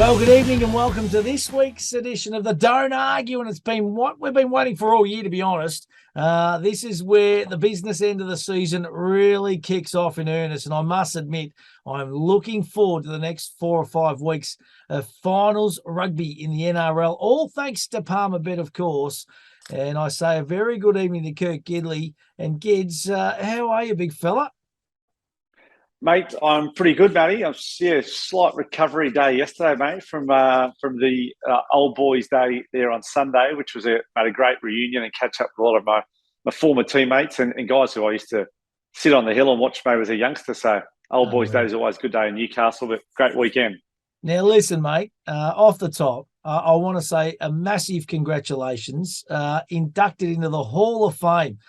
Well, good evening and welcome to this week's edition of the Don't Argue, and it's been what we've been waiting for all year, to be honest. This is where the business end of the season really kicks off in earnest, and I must admit, I'm looking forward to the next 4 or 5 weeks of finals rugby in the NRL, all thanks to Palmer Bet, of course. And I say a very good evening to Kurt Gidley. And Gids, how are you, big fella? Mate, I'm pretty good, matey. Slight recovery day yesterday, mate, from the old boys' day there on Sunday, which was a great reunion and catch up with a lot of my former teammates and guys who I used to sit on the hill and watch maybe as a youngster. So old boys' day is always a good day in Newcastle, but great weekend. Now, listen, mate, off the top, I want to say a massive congratulations. Inducted into the Hall of Fame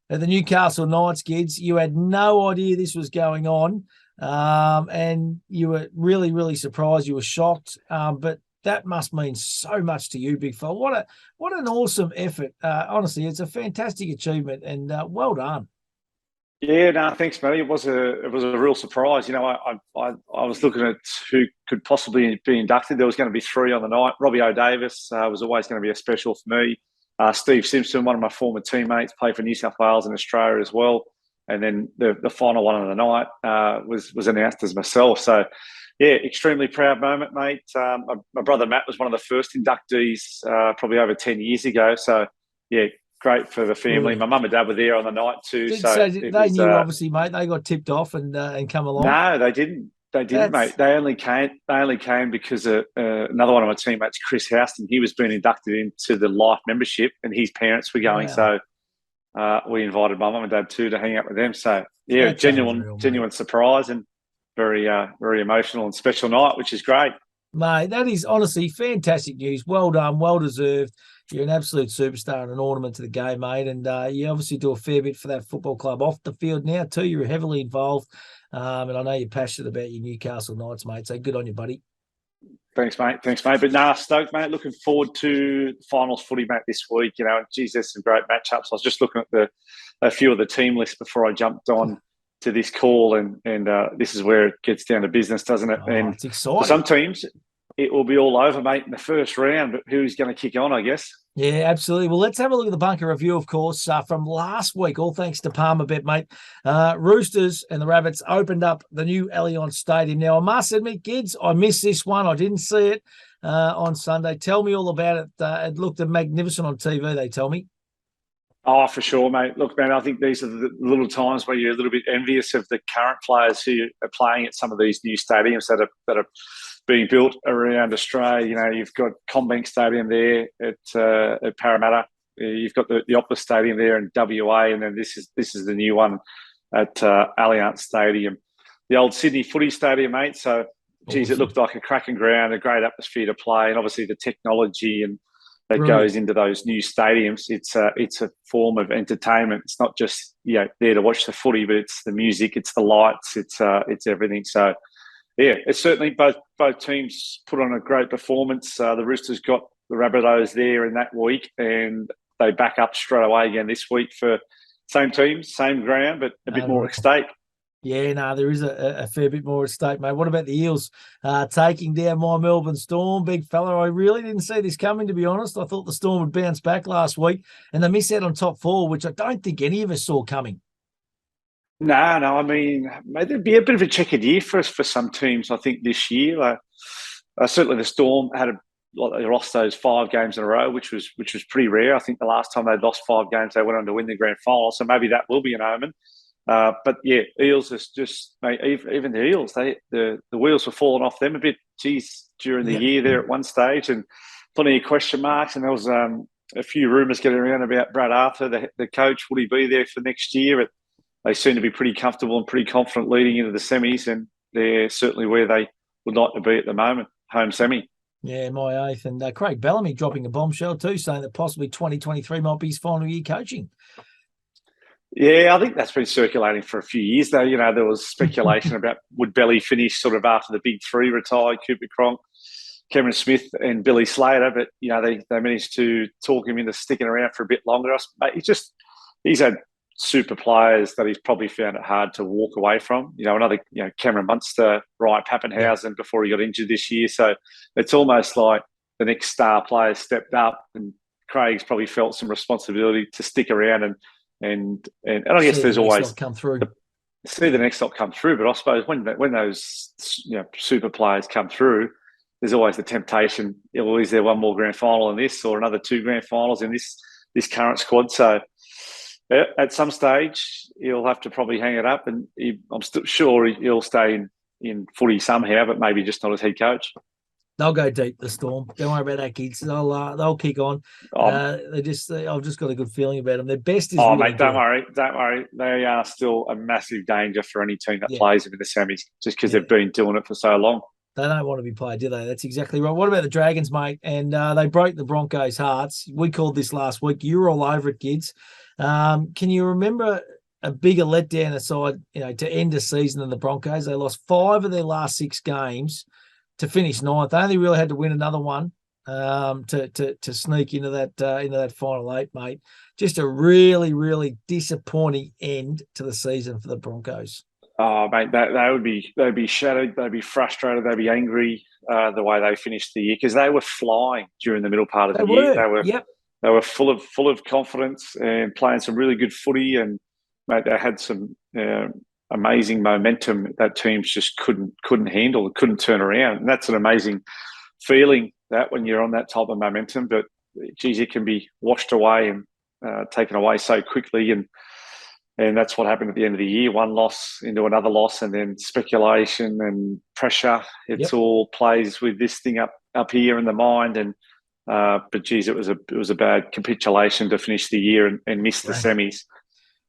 at the Newcastle Knights, Gids. You had no idea this was going on, and you were really, really surprised. You were shocked, but that must mean so much to you, big fella. What an awesome effort. Honestly, it's a fantastic achievement, and well done. Yeah, no, thanks, matey. It was a real surprise. You know, I was looking at who could possibly be inducted. There was going to be 3 on the night. Robbie O'Davis was always going to be a special for me. Steve Simpson, one of my former teammates, played for New South Wales and Australia as well. And then the final one of the night was announced as myself. So, yeah, extremely proud moment, mate. My brother Matt was one of the first inductees probably over 10 years ago. So, yeah, great for the family. My mum and dad were there on the night too. So they knew, obviously, mate. They got tipped off and come along. No, they didn't. They didn't, mate. They only came because another one of my teammates, Chris Houston, he was being inducted into the life membership, and his parents were going. Wow. So we invited my mum and dad too to hang out with them. So yeah, that's genuine surprise and very emotional and special night, which is great. Mate, that is honestly fantastic news. Well done, well deserved. You're an absolute superstar and an ornament to the game, mate. And you obviously do a fair bit for that football club off the field now too. You're heavily involved. And I know you're passionate about your Newcastle Knights, mate. So good on you, buddy. Thanks, mate. But stoked, mate. Looking forward to finals footy, mate, this week. You know, geez, there's some great matchups. I was just looking at a few of the team lists before I jumped on to this call, and this is where it gets down to business, doesn't it? And it's exciting. For some teams, it will be all over, mate, in the first round. But who's going to kick on, I guess? Yeah, absolutely. Well, let's have a look at the bunker review, of course, from last week, all thanks to Palmer Bet, mate. Roosters and the Rabbits opened up the new Allianz Stadium. Now, I must admit, kids, I missed this one. I didn't see it on Sunday. Tell me all about it. It looked magnificent on TV, they tell me. Oh, for sure, mate. Look, man, I think these are the little times where you're a little bit envious of the current players who are playing at some of these new stadiums that are being built around Australia. You know, you've got Combank Stadium there at Parramatta. You've got the Optus Stadium there in WA, and then this is the new one at Allianz Stadium, the old Sydney Footy Stadium, mate. So, geez, it looked like a cracking ground, a great atmosphere to play, and obviously the technology and that goes into those new stadiums. It's a form of entertainment. It's not just there to watch the footy, but it's the music, it's the lights, it's everything. So. Yeah, it's certainly both teams put on a great performance. The Roosters got the Rabbitohs there in that week, and they back up straight away again this week for same teams, same ground, but a bit more at stake. Yeah, no, there is a fair bit more at stake, mate. What about the Eels taking down my Melbourne Storm? Big fella, I really didn't see this coming, to be honest. I thought the Storm would bounce back last week, and they missed out on top 4, which I don't think any of us saw coming. No. I mean, there'd be a bit of a checkered year for some teams, I think, this year. Certainly the Storm they lost those 5 games in a row, which was pretty rare. I think the last time they'd lost 5 games, they went on to win the grand final. So maybe that will be an omen. But yeah, Eels is just, mate, even the Eels, the wheels were falling off them a bit, during the year there at one stage, and plenty of question marks. And there was a few rumours getting around about Brad Arthur, the coach. Would he be there for next year? They seem to be pretty comfortable and pretty confident leading into the semis, and they're certainly where they would like to be at the moment, home semi. Yeah, my eighth. And Craig Bellamy dropping a bombshell too, saying that possibly 2023 might be his final year coaching. Yeah, I think that's been circulating for a few years, though. You know, there was speculation about would Belly finish sort of after the big 3 retired, Cooper Cronk, Cameron Smith and Billy Slater, but, they managed to talk him into sticking around for a bit longer. He's had super players that he's probably found it hard to walk away from. Another, Cameron Munster, Ryan Pappenhausen before he got injured this year. So it's almost like the next star player stepped up, and Craig's probably felt some responsibility to stick around and I guess there's always come through. See the next lot come through. But I suppose when those super players come through, there's always the temptation. Is there one more grand final in this, or another 2 grand finals in this current squad? So at some stage, he'll have to probably hang it up, and I'm still sure he'll stay in footy somehow, but maybe just not as head coach. They'll go deep, the Storm. Don't worry about that, kids. They'll kick on. I've just got a good feeling about them. Their best is really mate, good. don't worry. They are still a massive danger for any team that plays them in the semis, just because they've been doing it for so long. They don't want to be played, do they? That's exactly right. What about the Dragons, mate? And they broke the Broncos' hearts. We called this last week. You're all over it, kids. Can you remember a bigger letdown aside, to end the season than the Broncos? They lost 5 of their last 6 games to finish 9th. They only really had to win another one to sneak into that final 8, mate. Just a really, really disappointing end to the season for the Broncos. Oh, mate, they'd be shattered. They'd be frustrated. They'd be angry the way they finished the year, because they were flying during the middle part of the year. They were full of confidence and playing some really good footy, and mate, they had some amazing momentum that teams just couldn't handle, couldn't turn around. And that's an amazing feeling, that when you're on that type of momentum. But geez, it can be washed away and taken away so quickly, and that's what happened at the end of the year. One loss into another loss, and then speculation and pressure. It's all plays with this thing up here in the mind. And but geez, it was a bad capitulation to finish the year and miss the semis.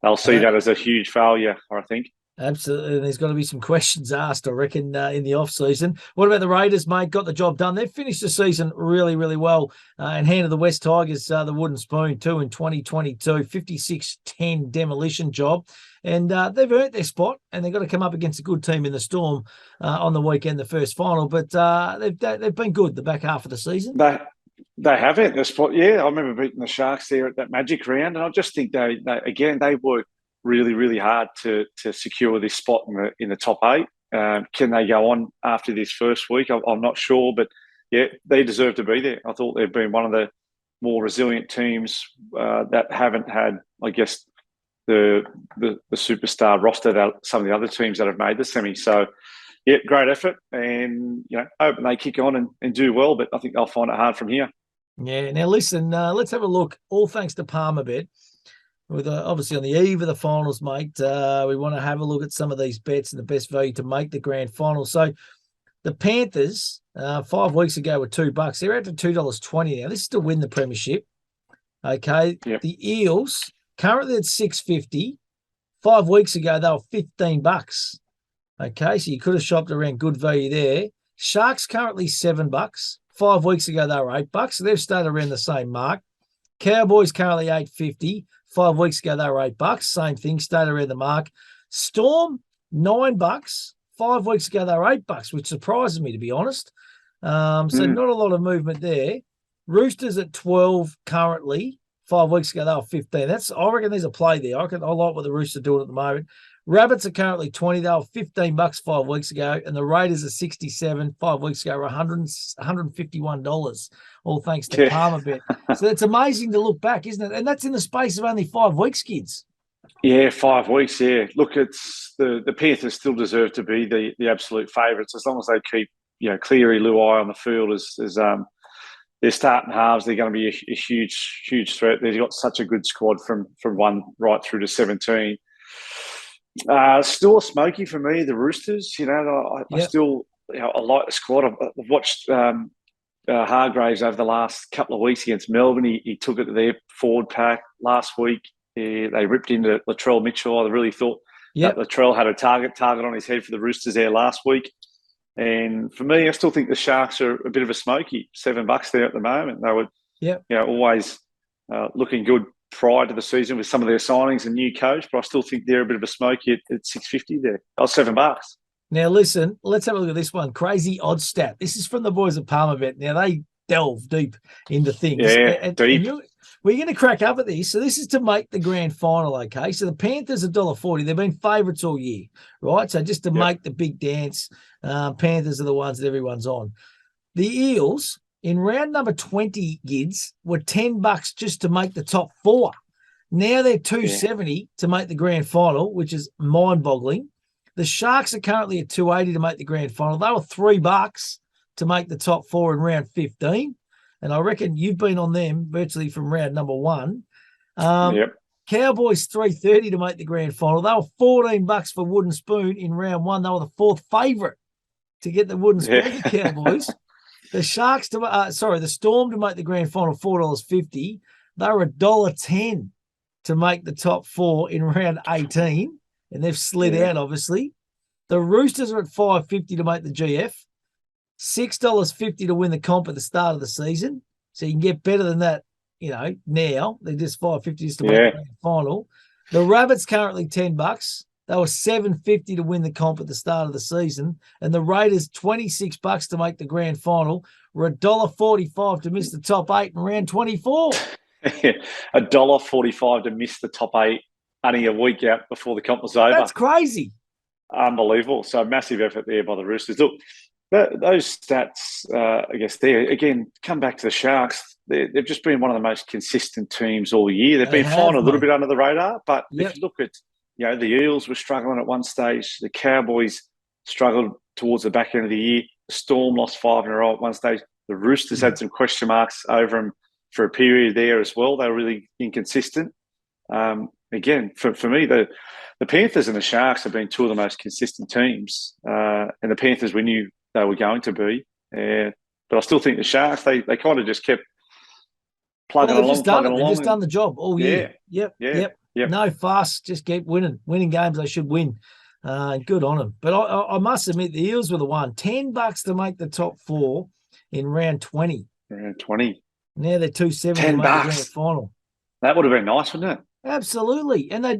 They'll see that as a huge failure, I think. Absolutely. And there's got to be some questions asked, I reckon, in the off-season. What about the Raiders, mate? Got the job done. They've finished the season really, really well and handed the West Tigers the wooden spoon too in 2022, 56-10 demolition job. And they've earned their spot, and they've got to come up against a good team in the Storm on the weekend, the first final. But they've been good the back half of the season. They have it. The spot, I remember beating the Sharks there at that Magic round, and I just think they worked really, really hard to secure this spot in the top 8. Can they go on after this first week? I'm not sure, but they deserve to be there. I thought they've been one of the more resilient teams that haven't had, I guess, the superstar roster that some of the other teams that have made the semi. So, great effort, and hope they kick on and do well. But I think they'll find it hard from here. Yeah. Now listen, let's have a look. All thanks to Palmerbet. With obviously on the eve of the finals, mate, we want to have a look at some of these bets and the best value to make the grand final. So the Panthers 5 weeks ago were $2. They're out to $2.20 now. This is to win the premiership. Okay. Yep. The Eels currently at $6.50. 5 weeks ago they were $15. Okay, so you could have shopped around good value there. Sharks currently $7. 5 weeks ago they were $8. So they've stayed around the same mark. Cowboys currently $8.50. 5 weeks ago, they were $8. Same thing, stayed around the mark. Storm, $9. 5 weeks ago, they were $8, which surprises me, to be honest. So not a lot of movement there. Roosters at 12 currently. 5 weeks ago, they were 15. I reckon there's a play there. I like what the Roosters are doing at the moment. Rabbits are currently 20. They were $15 5 weeks ago, and the Raiders are 67. 5 weeks ago were $151. All thanks to Palmerbet. So it's amazing to look back, isn't it? And that's in the space of only 5 weeks, kids. Yeah, 5 weeks. Yeah, look, it's the Panthers still deserve to be the absolute favourites as long as they keep Cleary, Luai on the field as their starting halves. They're going to be a huge threat. They've got such a good squad from 1 right through to 17. Still a smoky for me, the Roosters. I still I like the squad. I've watched Hargraves over the last couple of weeks against Melbourne. He took it to their forward pack last week. They ripped into Latrell Mitchell. I really thought that Latrell had a target on his head for the Roosters there last week. And for me, I still think the Sharks are a bit of a smoky. $7 there at the moment. They were always looking good prior to the season with some of their signings and new coach, but I still think they're a bit of a smoky at $6.50 there. $7. Now, listen, let's have a look at this one. Crazy odd stat. This is from the boys at Palmerbet. Now, they delve deep into things. Yeah, deep. We're going to crack up at this. So this is to make the grand final, okay? So the Panthers are $1.40. They've been favourites all year, right? So just to make the big dance, Panthers are the ones that everyone's on. The Eels, in round number 20, Gids, were $10 just to make the top 4. Now they're $2.70 to make the grand final, which is mind-boggling. The Sharks are currently at $2.80 to make the grand final. They were $3 to make the top 4 in round 15. And I reckon you've been on them virtually from round number 1. Cowboys $3.30 to make the grand final. They were $14 for Wooden Spoon in round 1. They were the 4th favourite to get the Wooden Spoon. The Cowboys. The Sharks the Storm to make the grand final, $4.50. They were $1.10 to make the top 4 in round 18, and they've slid out obviously. The Roosters are at $5.50 to make the GF. $6.50 to win the comp at the start of the season. So you can get better than that, now. They're just $5.50 just to make the grand final. The Rabbits currently $10. They were $7.50 to win the comp at the start of the season. And the Raiders $26 to make the grand final. We're $1.45 to miss the top 8 in round 24. $1.45 to miss the top 8 only a week out before the comp was over. That's crazy. Unbelievable. So massive effort there by the Roosters. Look, those stats, I guess, there again, come back to the Sharks. They've just been one of the most consistent teams all year. They've been flying a little bit under the radar, but if you look at, the Eels were struggling at one stage. The Cowboys struggled towards the back end of the year. The Storm lost 5 in a row at one stage. The Roosters had some question marks over them for a period there as well. They were really inconsistent. Again, for me, the Panthers and the Sharks have been two of the most consistent teams. And the Panthers, we knew they were going to be. But I still think the Sharks, they kind of just kept plugging along. They've just done the job all year. Yep. Yep. No fuss, just keep winning. Winning games they should win. Good on them. But I must admit, the Eels were the one. $10 to make the top 4 in round 20. Round 20. Now they're $2.70 to make the grand final. That would have been nice, wouldn't it? Absolutely. And they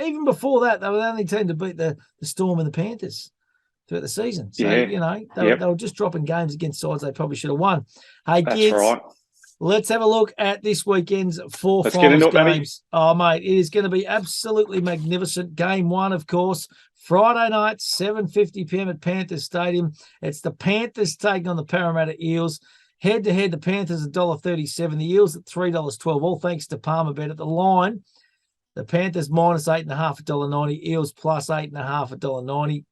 even before that, they were the only team to beat the Storm and the Panthers throughout the season. So, they were just dropping games against sides they probably should have won. Hey, that's kids, right. Let's have a look at this weekend's 4 finals games. Oh, mate, it is going to be absolutely magnificent. Game 1, of course, Friday night, 7:50 p.m. at Panthers Stadium. It's the Panthers taking on the Parramatta Eels. Head-to-head, the Panthers $1.37, the Eels at $3.12, all thanks to Palmerbet at the line. The Panthers minus 8.5 $1.90, Eels plus 8.5 $1.90.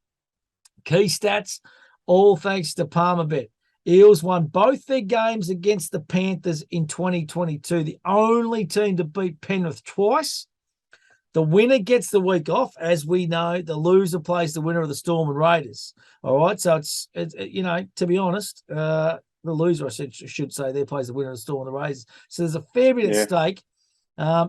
Key stats, all thanks to Palmerbet. Eels won both their games against the Panthers in 2022, the only team to beat Penrith twice. The winner gets the week off. As we know, the loser plays the winner of the Storm and Raiders. All right, so it's to be honest, the loser, I should say, there plays the winner of the Storm and the Raiders. So there's a fair bit at stake.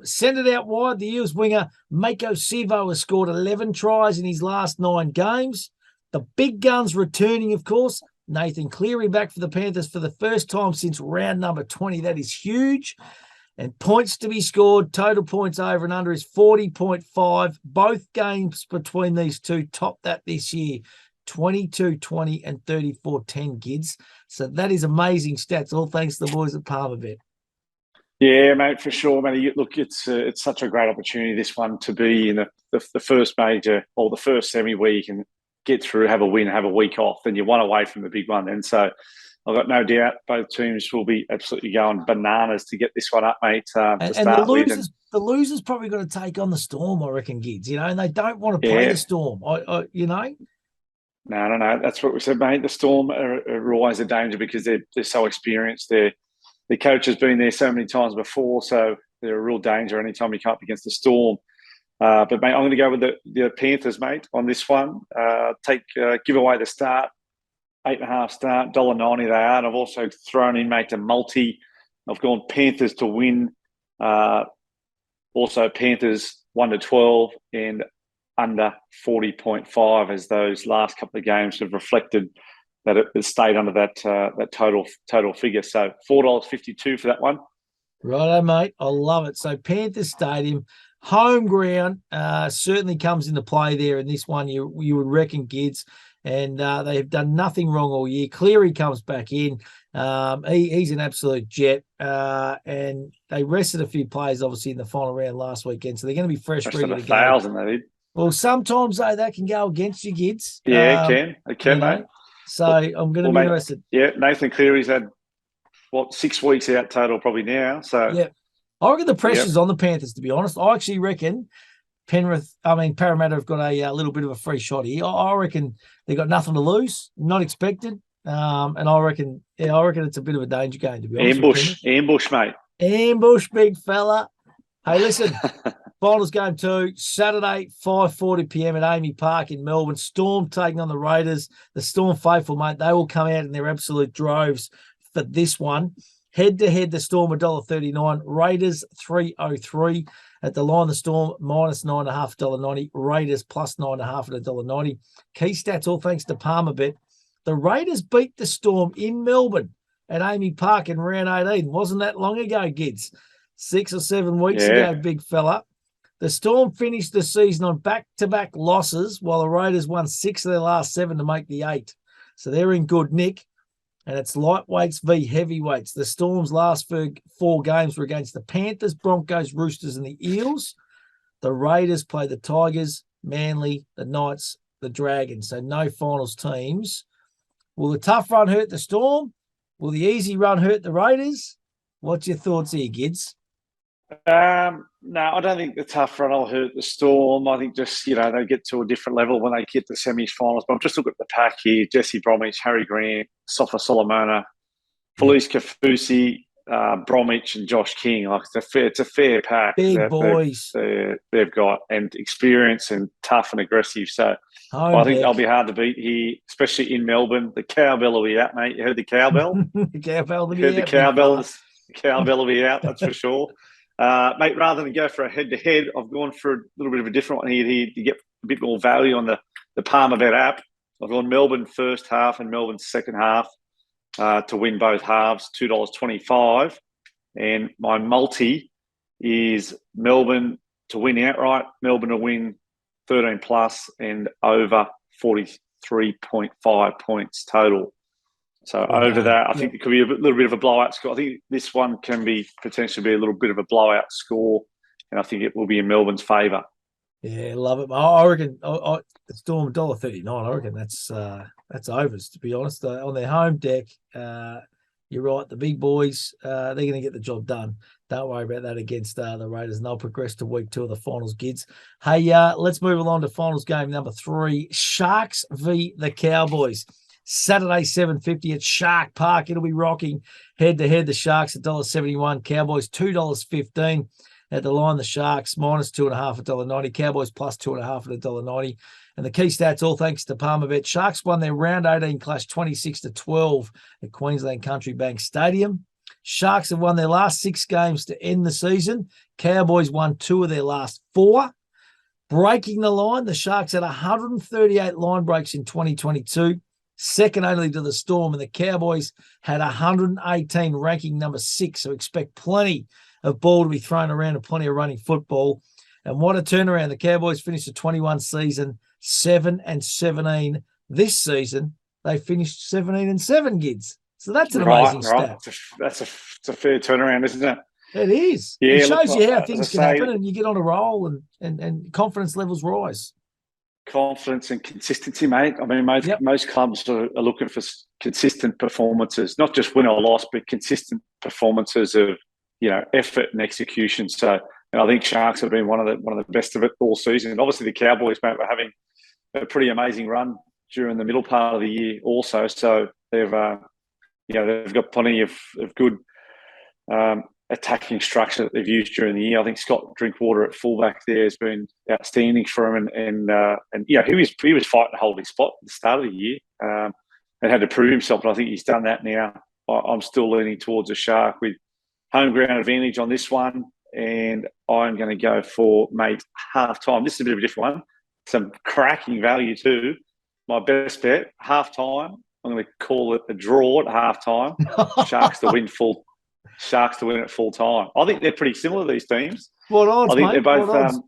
Send it out wide. The Eels winger, Mako Sivo, has scored 11 tries in his last 9 games. The big guns returning, of course. Nathan Cleary back for the Panthers for the first time since round number 20. That is huge. And points to be scored, total points over and under is 40.5. Both games between these two top that this year. 22-20 and 34-10, Gids. So that is amazing stats, all thanks to the boys at Palmerbet. Yeah, mate, for sure, mate. Look, it's such a great opportunity, this one, to be in the first major or the first semi where you can get through, have a win, have a week off, and you're one away from the big one. And so I've got no doubt both teams will be absolutely going bananas to get this one up, mate. And the losers probably got to take on the Storm, I reckon, Gids, and they don't want to play the Storm, No. That's what we said, mate. The Storm are always a danger because they're so experienced. The coach has been there so many times before, so they're a real danger anytime you come up against the Storm. But, mate, I'm going to go with the Panthers, mate, on this one. Give away the start, 8.5 start, $1.90 they are. And I've also thrown in, mate, a multi. I've gone Panthers to win. Also Panthers 1-12 and under 40.5, as those last couple of games have reflected that it stayed under that total figure. So $4.52 for that one. Righto, mate. I love it. So Panthers Stadium, home ground, certainly comes into play there in this one. You would reckon, Gids. and they have done nothing wrong all year. Cleary comes back in. He's an absolute jet, and they rested a few players, obviously, in the final round last weekend, so they're going to be fresh, Less ready than to go. 1,000, they did. Well, sometimes, though, that can go against you, Gids. Yeah, it can, mate. So I'm going to be interested. Yeah, Nathan Cleary's had, 6 weeks out total probably now. So yeah, I reckon the pressure's on the Panthers, to be honest. I actually reckon Parramatta have got a little bit of a free shot here. I reckon they've got nothing to lose, not expected. And I reckon it's a bit of a danger game, to be honest. Ambush, mate. Ambush, big fella. Hey, listen, finals game 2, Saturday, 5:40 p.m. at Amy Park in Melbourne. Storm taking on the Raiders. The Storm faithful, mate, they will come out in their absolute droves for this one. Head-to-head, the Storm $1.39, Raiders $3.03. At the line, the Storm minus $9.5, $1.90, Raiders plus $9.5 at $1.90. Key stats, all thanks to Palmerbet. The Raiders beat the Storm in Melbourne at Amy Park in round 18. Wasn't that long ago, Gids. 6 or 7 weeks ago, big fella. The Storm finished the season on back-to-back losses, while the Raiders won 6 of their last 7 to make the 8. So they're in good nick. And it's lightweights v heavyweights. The Storm's last 4 games were against the Panthers, Broncos, Roosters, and the Eels. The Raiders play the Tigers, Manly, the Knights, the Dragons. So no finals teams. Will the tough run hurt the Storm? Will the easy run hurt the Raiders? What's your thoughts here, Gids? No, I don't think the tough run will hurt the Storm. I think just, they get to a different level when they get to semi-finals. But I'm just looking at the pack here. Jesse Bromwich, Harry Grant, Sofa Solomona, Felice Kafusi, Bromwich and Josh King. Like it's a fair pack. Big boys. They've got, and experience and tough and aggressive. So I think they'll be hard to beat here, especially in Melbourne. The cowbell will be out, mate. You heard the cowbell? The cowbell will be out. The cowbell will be out, that's for sure. Mate, rather than go for a head-to-head, I've gone for a little bit of a different one here to get a bit more value on the Palmerbet app. I've gone Melbourne first half and Melbourne second half to win both halves, $2.25. And my multi is Melbourne to win outright, Melbourne to win 13 plus and over 43.5 points total. So over that, I think it could be a little bit of a blowout score. I think this one can potentially be a little bit of a blowout score, and I think it will be in Melbourne's favour. Yeah, love it. I reckon the Storm $1.39. I reckon that's overs, to be honest. On their home deck, you're right. The big boys, they're going to get the job done. Don't worry about that against the Raiders, and they'll progress to week 2 of the finals, Gids. Hey, let's move along to finals game number 3. Sharks v the Cowboys. Saturday, 7:50 at Shark Park. It'll be rocking head-to-head. The Sharks $1.71, Cowboys $2.15. At the line, the Sharks minus 2.5 at $1.90, Cowboys plus 2.5 at $1.90. And the key stats, all thanks to Palmerbet. Sharks won their round 18 clash 26-12 at Queensland Country Bank Stadium. Sharks have won their last 6 games to end the season. Cowboys won 2 of their last 4. Breaking the line, the Sharks had 138 line breaks in 2022. Second only to the Storm, and the Cowboys had 118, ranking number 6. So expect plenty of ball to be thrown around and plenty of running football. And what a turnaround. The Cowboys finished the 21 season 7-17. This season, they finished 17-7, Gids. So that's an amazing stat. It's a fair turnaround, isn't it? It is. Yeah, it shows you how things can happen, and you get on a roll and confidence levels rise. Confidence and consistency, mate. I mean, most clubs are looking for consistent performances, not just win or loss, but consistent performances of effort and execution. So, I think Sharks have been one of the best of it all season. And obviously, the Cowboys, mate, were having a pretty amazing run during the middle part of the year, also. So they've got plenty of good attacking structure that they've used during the year. I think Scott Drinkwater at fullback there has been outstanding for him, and he was fighting to hold his spot at the start of the year, and had to prove himself. And I think he's done that now. I'm still leaning towards a Shark with home ground advantage on this one, and I'm going to go for, mate, half time. This is a bit of a different one. Some cracking value too. My best bet, half time. I'm going to call it a draw at half time. Sharks to win at full time. I think they're pretty similar, these teams. What odds, I think mate? they're both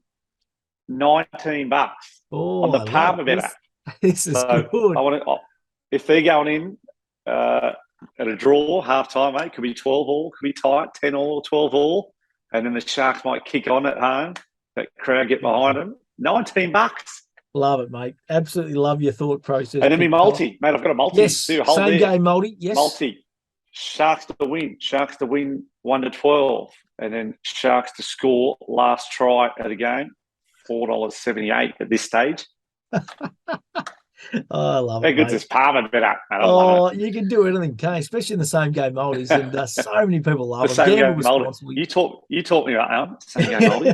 $19 on the Palmerbet app. This is So good. I want to. If they're going in at a draw, half time, mate, could be 12 all, could be tight, 10 all, 12 all, and then the Sharks might kick on at home. That crowd get behind them. $19. Love it, mate. Absolutely love your thought process. And then me multi, mate. I've got a multi. Yes, too. same there. Game multi. Yes, multi. Sharks to win. Sharks to win 1-12, and then Sharks to score last try at a game. $4.78 at this stage. Oh, I love How it. good's this Palmer bet up, mate? You can do anything, can't you? Especially in the same game multis, and so many people love the it. same Gamble game multi. responsibly. You taught me about that. Same game multi.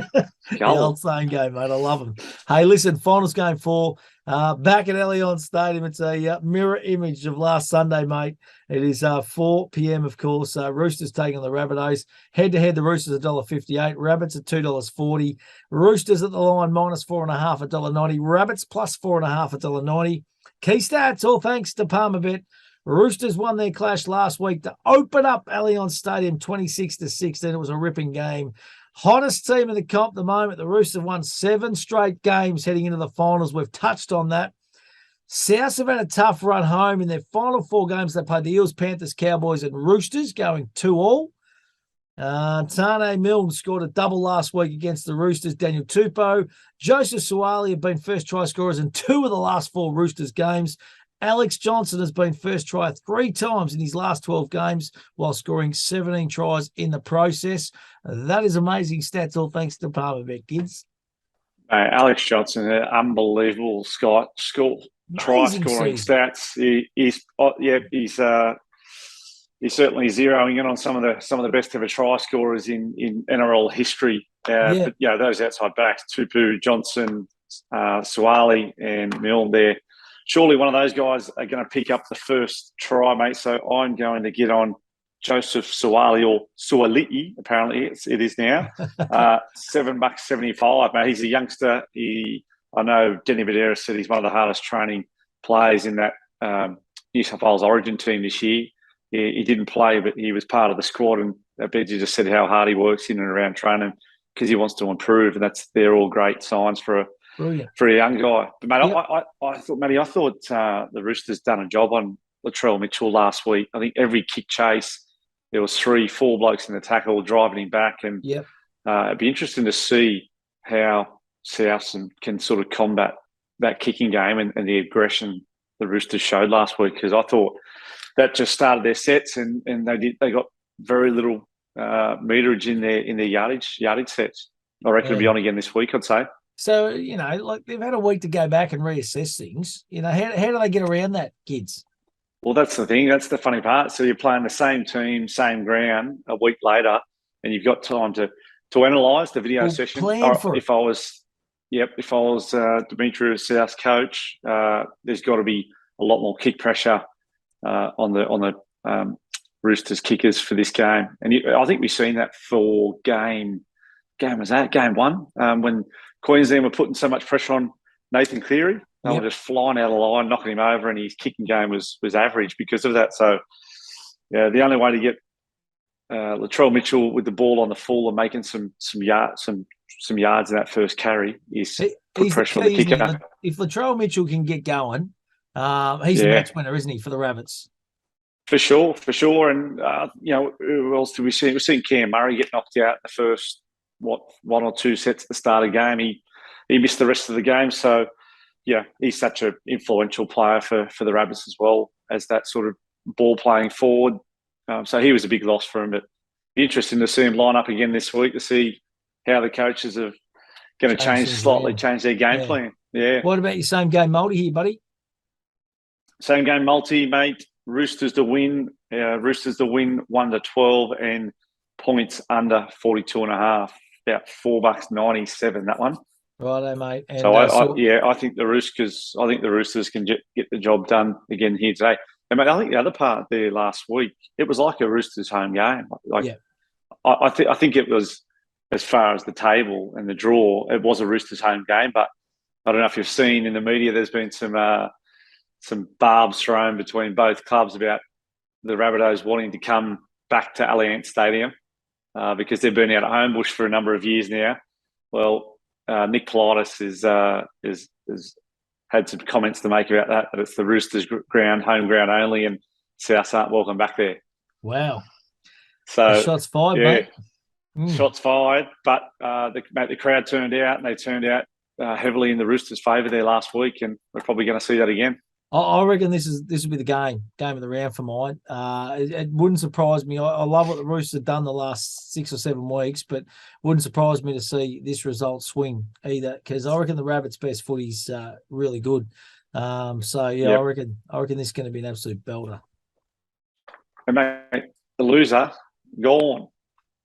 The old same game, mate. I love them. Hey, listen, finals game 4, back at Allianz Stadium. It's a mirror image of last Sunday, mate. It is 4 p.m, of course. Roosters taking the Rabbitohs. Head-to-head, the Roosters $1.58. Rabbits at $2.40. Roosters at the line, -4.5, $1.90. Rabbits +4.5, $1.90. Key stats, all thanks to Palmerbet. Roosters won their clash last week to open up Allianz Stadium 26-16. It was a ripping game. Hottest team in the comp at the moment. The Roosters have won 7 straight games heading into the finals. We've touched on that. South have had a tough run home in their final 4 games. They played the Eels, Panthers, Cowboys, and Roosters, going 2-all. Tane Milne scored a double last week against the Roosters. Daniel Tupou, Joseph Suaalii have been first try scorers in 2 of the last 4 Roosters games. Alex Johnson has been first try 3 times in his last 12 games while scoring 17 tries in the process. That is amazing stats, all thanks to Palmerbet, kids. Alex Johnson, unbelievable try scoring stats. He's certainly zeroing in on some of the best ever try scorers in NRL history. But those outside backs, Tupou, Johnson, Suaalii, and Milne there. Surely one of those guys are going to pick up the first try, mate. So I'm going to get on Joseph Suaalii, or Suaalii, apparently it is now. $7.75, mate. He's a youngster. I know Denny Badera said he's one of the hardest training players in that New South Wales Origin team this year. He didn't play, but he was part of the squad, and Benji just said how hard he works in and around training because he wants to improve, and they're all great signs for a young guy. But mate, I thought the Roosters done a job on Latrell Mitchell last week. I think every kick chase, there was 3-4 blokes in the tackle driving him back, and it'd be interesting to see how South can sort of combat that kicking game and the aggression the Roosters showed last week, because I thought that just started their sets, and they got very little meterage in their yardage sets. I reckon it'll be on again this week, I'd say. So, they've had a week to go back and reassess things. How do they get around that, kids? Well, that's the thing. That's the funny part. So you're playing the same team, same ground a week later, and you've got time to analyse the video session. If I was Demetriou South's coach, there's got to be a lot more kick pressure on the Roosters kickers for this game, and I think we've seen that for game 1 when Queensland were putting so much pressure on Nathan Cleary. They were just flying out of the line, knocking him over, and his kicking game was average because of that. So, the only way to get Latrell Mitchell with the ball on the full and making some yards in that first carry is put pressure on the kicker. If Latrell Mitchell can get going, he's the match winner, isn't he, for the Rabbits? For sure. And, who else do we see? We've seen Cam Murray get knocked out in the first, 1 or 2 sets at the start of the game. He missed the rest of the game. So, he's such an influential player for the Rabbits as well as that sort of ball playing forward. So he was a big loss for him. But interesting to see him line up again this week to see how the coaches are going to change their game plan. Yeah. What about your same game multi here, buddy? Same game multi, mate. Roosters to win. Roosters to win 1-12 and points under 42.5. About $4.97 that one. Righto, mate. And, so I think the Roosters can get the job done again here today. And mate, I think the other part there last week, it was like a Roosters home game. I think it was, as far as the table and the draw, it was a Roosters home game. But I don't know if you've seen in the media, there's been some barbs thrown between both clubs about the Rabbitohs wanting to come back to Allianz Stadium because they've been out at Homebush for a number of years now. Well, Nick Politis is had some comments to make about that it's the Roosters ground, home ground only, and South aren't welcome back there. Wow. So the shots fired, mate. Shots fired, but the crowd turned out, and they turned out heavily in the Roosters' favour there last week, and we're probably going to see that again. I reckon this will be the game of the round for mine. It wouldn't surprise me. I love what the Roosters have done the last 6 or 7 weeks, but wouldn't surprise me to see this result swing either, because I reckon the Rabbits' best footy's really good. I reckon this is going to be an absolute belter. And mate, the loser gone.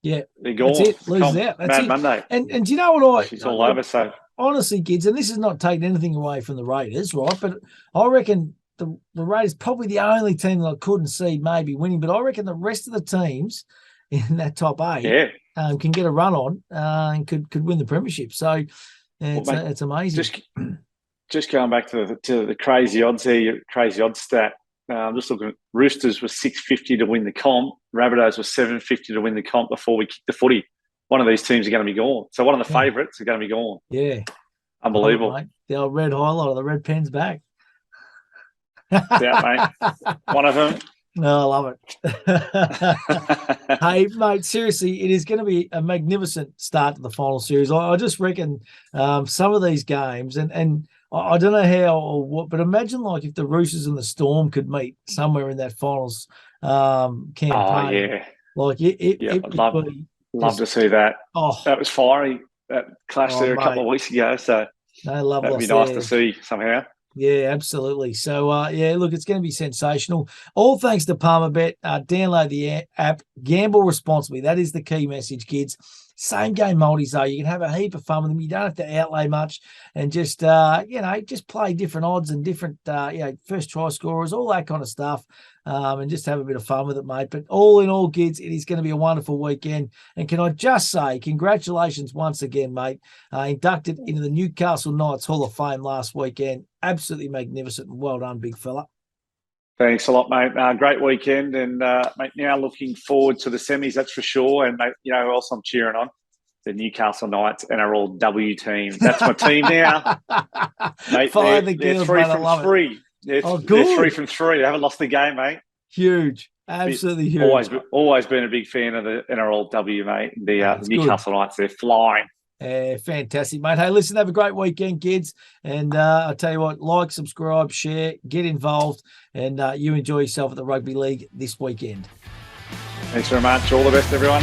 Yeah, they're gone. That's it. Loses out. That's Mad it. Monday. And do you know what she's all over. So honestly, kids, and this is not taking anything away from the Raiders, right? But I reckon the Raiders probably the only team that I couldn't see maybe winning. But I reckon the rest of the teams in that top 8 can get a run on and could win the premiership. So it's amazing. Just going back to the crazy odds here, crazy odds stat. I'm just looking at Roosters was 650 to win the comp. Rabbitohs was 750 to win the comp before we kicked the footy. One of these teams are going to be gone. So one of the favourites are going to be gone. Yeah. Unbelievable. Mate. The old red highlighter, the red pen's back. Yeah, mate. One of them. No, I love it. Hey, mate, seriously, it is going to be a magnificent start to the final series. I just reckon some of these games, and I don't know how or what, but imagine like if the Roosters and the Storm could meet somewhere in that finals campaign. Oh, yeah. Like it would be. Love to see that. Oh, that was fiery. That clashed there a couple of weeks ago. So that'd be nice to see somehow. Yeah, absolutely. So, look, it's going to be sensational. All thanks to PalmerBet. Download the app. Gamble responsibly. That is the key message, kids. Same game multis, though. You can have a heap of fun with them. You don't have to outlay much and just, just play different odds and different, first try scorers, all that kind of stuff, and just have a bit of fun with it, mate. But all in all, kids, it is going to be a wonderful weekend. And can I just say, congratulations once again, mate. Inducted into the Newcastle Knights Hall of Fame last weekend. Absolutely magnificent. Well done, big fella. Thanks a lot, mate. Great weekend, and mate, now looking forward to the semis, that's for sure. And mate, you know who else I'm cheering on? The Newcastle Knights NRL W team. That's my team now. Mate, they're 3 from 3. They're 3 from 3. They haven't lost the game, mate. Huge, absolutely huge. Always been a big fan of the NRL W, mate. The Newcastle Knights, they're flying. Fantastic, mate. Hey, listen, have a great weekend, kids. And I'll tell you what, like, subscribe, share, get involved, and you enjoy yourself at the Rugby League this weekend. Thanks very much. All the best, everyone.